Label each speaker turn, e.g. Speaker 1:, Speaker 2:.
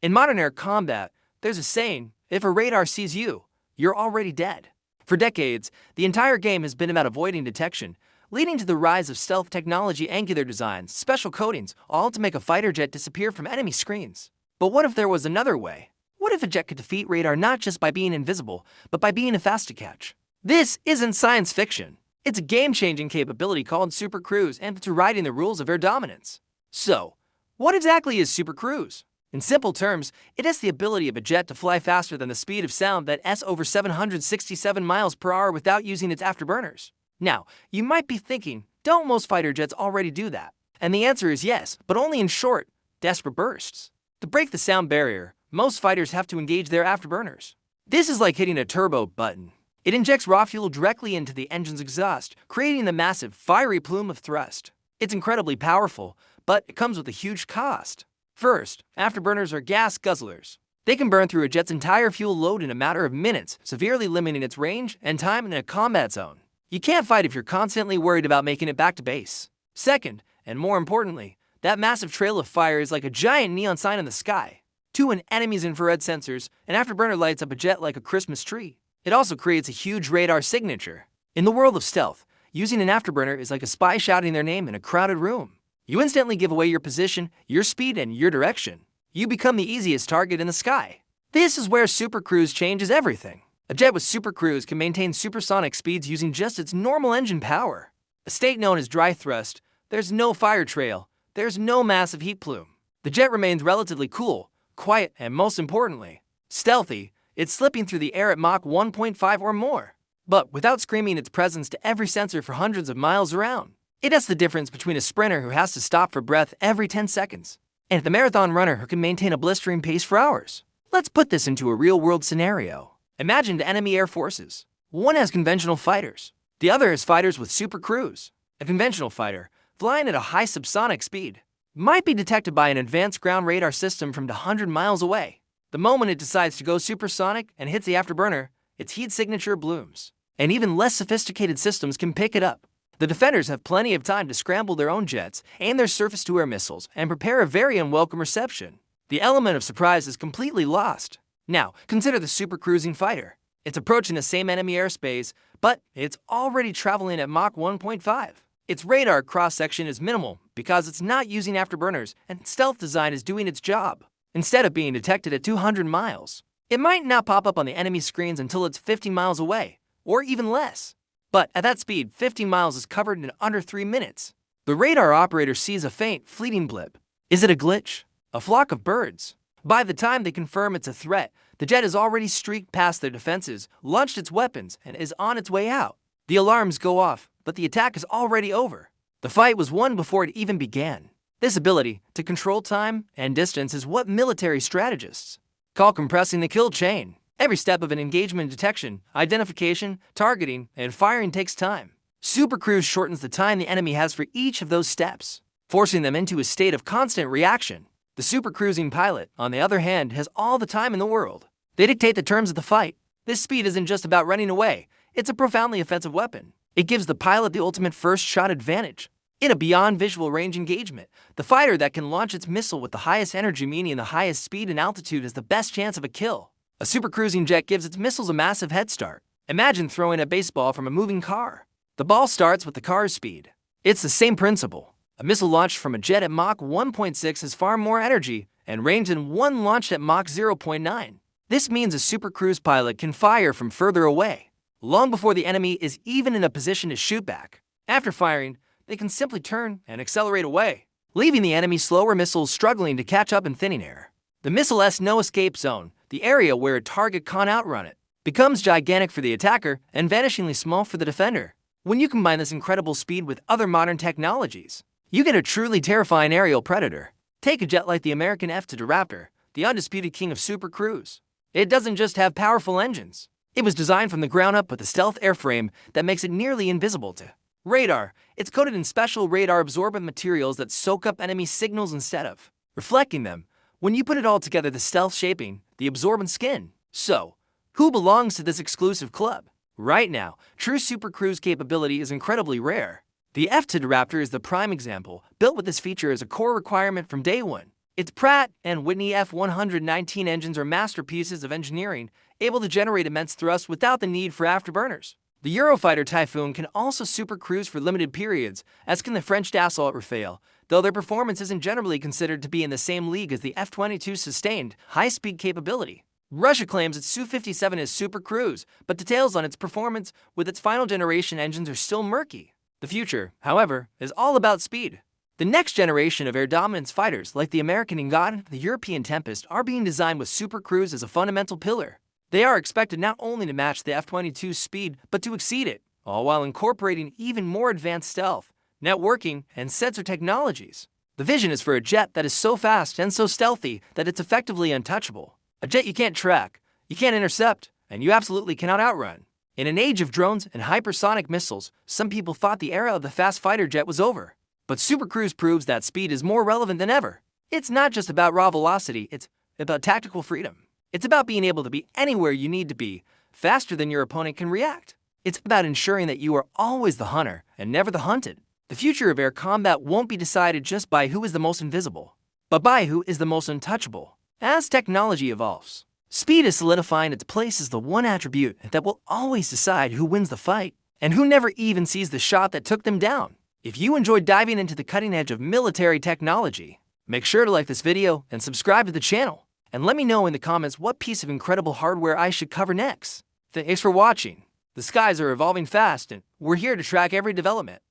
Speaker 1: In modern air combat, there's a saying, if a radar sees you, you're already dead. For decades, the entire game has been about avoiding detection, leading to the rise of stealth technology, angular designs, special coatings, all to make a fighter jet disappear from enemy screens. But what if there was another way? What if a jet could defeat radar not just by being invisible, but by being fast to catch? This isn't science fiction. It's a game-changing capability called Super Cruise, and it's rewriting the rules of air dominance. So, what exactly is Super Cruise? In simple terms, it has the ability of a jet to fly faster than the speed of sound, that's over 767 miles per hour, without using its afterburners. Now, you might be thinking, don't most fighter jets already do that? And the answer is yes, but only in short, desperate bursts. To break the sound barrier, most fighters have to engage their afterburners. This is like hitting a turbo button. It injects raw fuel directly into the engine's exhaust, creating the massive, fiery plume of thrust. It's incredibly powerful, but it comes with a huge cost. First, afterburners are gas guzzlers. They can burn through a jet's entire fuel load in a matter of minutes, severely limiting its range and time in a combat zone. You can't fight if you're constantly worried about making it back to base. Second, and more importantly, that massive trail of fire is like a giant neon sign in the sky. To an enemy's infrared sensors, an afterburner lights up a jet like a Christmas tree. It also creates a huge radar signature. In the world of stealth, using an afterburner is like a spy shouting their name in a crowded room. You instantly give away your position, your speed, and your direction. You become the easiest target in the sky. This is where Super Cruise changes everything. A jet with Super Cruise can maintain supersonic speeds using just its normal engine power. A state known as dry thrust, there's no fire trail, there's no massive heat plume. The jet remains relatively cool, quiet, and most importantly, stealthy. It's slipping through the air at Mach 1.5 or more, but without screaming its presence to every sensor for hundreds of miles around. It has the difference between a sprinter who has to stop for breath every 10 seconds and the marathon runner who can maintain a blistering pace for hours. Let's put this into a real-world scenario. Imagine the enemy air forces. One has conventional fighters. The other has fighters with Super Cruise. A conventional fighter, flying at a high subsonic speed, might be detected by an advanced ground radar system from 100 miles away. The moment it decides to go supersonic and hits the afterburner, its heat signature blooms, and even less sophisticated systems can pick it up. The defenders have plenty of time to scramble their own jets, aim their surface-to-air missiles, and prepare a very unwelcome reception. The element of surprise is completely lost. Now, consider the super cruising fighter. It's approaching the same enemy airspace, but it's already traveling at Mach 1.5. Its radar cross-section is minimal because it's not using afterburners, and stealth design is doing its job. Instead of being detected at 200 miles, it might not pop up on the enemy screens until it's 50 miles away, or even less. But at that speed, 50 miles is covered in under 3 minutes. The radar operator sees a faint, fleeting blip. Is it a glitch? A flock of birds? By the time they confirm it's a threat, the jet has already streaked past their defenses, launched its weapons, and is on its way out. The alarms go off, but the attack is already over. The fight was won before it even began. This ability to control time and distance is what military strategists call compressing the kill chain. Every step of an engagement detection, identification, targeting, and firing takes time. Super Cruise shortens the time the enemy has for each of those steps, forcing them into a state of constant reaction. The super cruising pilot, on the other hand, has all the time in the world. They dictate the terms of the fight. This speed isn't just about running away, it's a profoundly offensive weapon. It gives the pilot the ultimate first shot advantage. In a beyond visual range engagement, the fighter that can launch its missile with the highest energy, meaning the highest speed and altitude, has the best chance of a kill. A supercruising jet gives its missiles a massive head start. Imagine throwing a baseball from a moving car. The ball starts with the car's speed. It's the same principle. A missile launched from a jet at Mach 1.6 has far more energy and range than one launched at Mach 0.9. This means a supercruise pilot can fire from further away, long before the enemy is even in a position to shoot back. After firing, they can simply turn and accelerate away, leaving the enemy's slower missiles struggling to catch up in thinning air. The missile's no-escape zone, the area where a target can't outrun it, becomes gigantic for the attacker and vanishingly small for the defender. When you combine this incredible speed with other modern technologies, you get a truly terrifying aerial predator. Take a jet like the American F-2 Raptor, the undisputed king of super cruise. It doesn't just have powerful engines. It was designed from the ground up with a stealth airframe that makes it nearly invisible to radar. It's coated in special radar-absorbent materials that soak up enemy signals instead of reflecting them. When you put it all together, the stealth shaping, the absorbent skin. So, who belongs to this exclusive club? Right now, true super cruise capability is incredibly rare. The F-2 Raptor is the prime example, built with this feature as a core requirement from day one. Its Pratt and Whitney F-119 engines are masterpieces of engineering, able to generate immense thrust without the need for afterburners. The Eurofighter Typhoon can also supercruise for limited periods, as can the French Dassault Rafale, though their performance isn't generally considered to be in the same league as the F-22's sustained, high-speed capability. Russia claims its Su-57 is supercruise, but details on its performance with its final generation engines are still murky. The future, however, is all about speed. The next generation of air dominance fighters, like the American Ingot and the European Tempest, are being designed with supercruise as a fundamental pillar. They are expected not only to match the F-22's speed, but to exceed it, all while incorporating even more advanced stealth, networking, and sensor technologies. The vision is for a jet that is so fast and so stealthy that it's effectively untouchable. A jet you can't track, you can't intercept, and you absolutely cannot outrun. In an age of drones and hypersonic missiles, some people thought the era of the fast fighter jet was over. But supercruise proves that speed is more relevant than ever. It's not just about raw velocity, it's about tactical freedom. It's about being able to be anywhere you need to be, faster than your opponent can react. It's about ensuring that you are always the hunter and never the hunted. The future of air combat won't be decided just by who is the most invisible, but by who is the most untouchable. As technology evolves, speed is solidifying its place as the one attribute that will always decide who wins the fight and who never even sees the shot that took them down. If you enjoyed diving into the cutting edge of military technology, make sure to like this video and subscribe to the channel. And let me know in the comments what piece of incredible hardware I should cover next. Thanks for watching. The skies are evolving fast, and we're here to track every development.